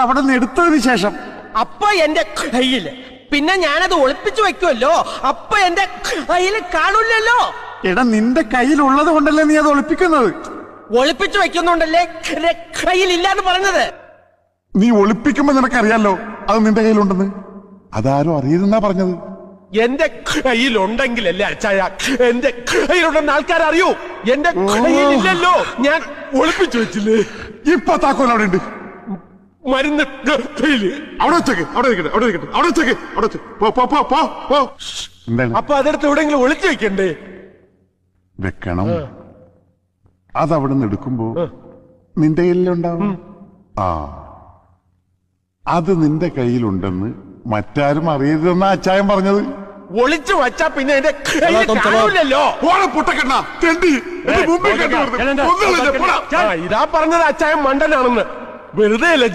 അവിടെ നിന്ന് എടുത്തതിന് ശേഷം അപ്പൊ എന്റെ കയ്യില് പിന്നെ ഞാനത് ഒളിപ്പിച്ചു വെക്കുമല്ലോ. അപ്പൊ എന്റെ കയ്യിൽ കാണൂല്ലോ. എടാ നിന്റെ കയ്യിലുള്ളത് കൊണ്ടല്ലേ നീ അത് ഒളിപ്പിക്കുന്നത്? ഒളിപ്പിച്ചു വെക്കുന്നുണ്ടല്ലേ കയ്യിലില്ലാന്ന് പറഞ്ഞത്. നീ ഒളിപ്പിക്കുമ്പോ നിനക്കറിയാലോ അത് നിന്റെ കയ്യിലുണ്ടെന്ന്. അതാരും അറിയരുതെന്നാ പറഞ്ഞത്. എന്റെ കയ്യിലുണ്ടെങ്കിലല്ലേ അച്ചായ എന്റെ കയ്യിലുണ്ടെന്ന് ആൾക്കാരറിയൂ. എന്റെ കയ്യിലില്ലല്ലോ, ഞാൻ ഒളിപ്പിച്ചു വെച്ചില്ലേ. ഇപ്പൊ താക്കോൽ അവിടെ ഉണ്ട്. മരുന്ന് കയ്യില് അവിടെ വെച്ചേക്ക്. അവിടെ നിൽക്കട്ടെ, അവിടെ നിൽക്കട്ടെ, അവിടെ വെച്ചേക്ക്, അവിടെ വെച്ച് പോ പോ പോ പോ പോ. എന്താണ്? അപ്പൊ അതെടുത്ത് എവിടെയെങ്കിലും ഒളിച്ചു വെക്കണ്ടേ? വെക്കണം. അതവിടെ നിന്ന് എടുക്കുമ്പോ നിന്റെ കയ്യിലുണ്ടാവും. ആ അത് നിന്റെ കയ്യിലുണ്ടെന്ന് മറ്റാരും അറിയരുതെന്നാ അച്ചായൻ പറഞ്ഞത്. ഒളിച്ചു വച്ചാ പിന്നെ എന്റെ കയ്യിലല്ലോ. ഇതാ പറഞ്ഞത് അച്ചായൻ മണ്ടനാണെന്ന്. വെറുതെ അല്ല